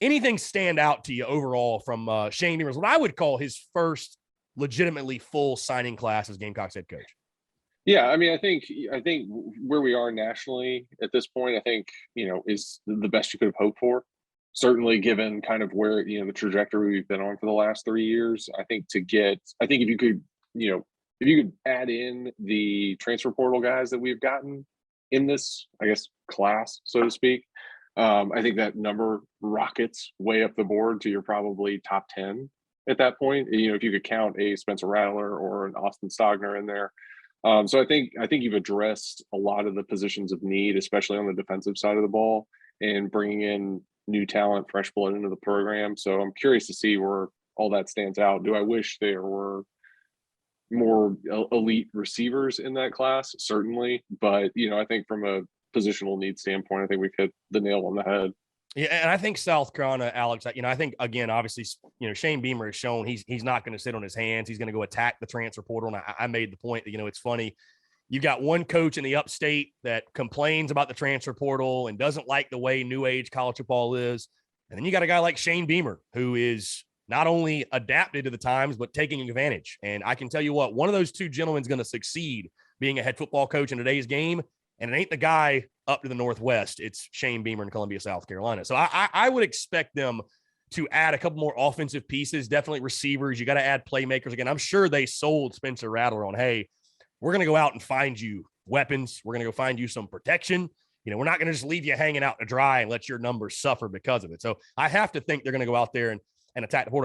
anything stand out to you overall from Shane Beamer's, what I would call his first legitimately full signing class as Gamecocks head coach? Yeah, I mean, I think where we are nationally at this point, I think, is the best you could have hoped for. Certainly, given kind of where the trajectory we've been on for the last 3 years, I think if you could, if you could add in the transfer portal guys that we've gotten in this, I guess, class, so to speak, I think that number rockets way up the board to your probably top 10 at that point. If you could count a Spencer Rattler or an Austin Stogner in there. So I think you've addressed a lot of the positions of need, especially on the defensive side of the ball, and bringing in new talent, fresh blood into the program. So I'm curious to see where all that stands out. Do I wish there were more elite receivers in that class? Certainly, but I think from a positional need standpoint, I think we've hit the nail on the head. Yeah, and I think South Carolina, Alex, I think, again, obviously, Shane Beamer has shown he's not going to sit on his hands. He's going to go attack the transfer portal. And I made the point that, it's funny. You've got one coach in the upstate that complains about the transfer portal and doesn't like the way new age college football is. And then you got a guy like Shane Beamer, who is not only adapted to the times, but taking advantage. And I can tell you what, one of those two gentlemen is going to succeed being a head football coach in today's game. And it ain't the guy up to the Northwest. It's Shane Beamer in Columbia, South Carolina. So I would expect them to add a couple more offensive pieces, definitely receivers. You got to add playmakers. Again, I'm sure they sold Spencer Rattler on, hey, we're going to go out and find you weapons. We're going to go find you some protection. We're not going to just leave you hanging out to dry and let your numbers suffer because of it. So I have to think they're going to go out there and attack the portal.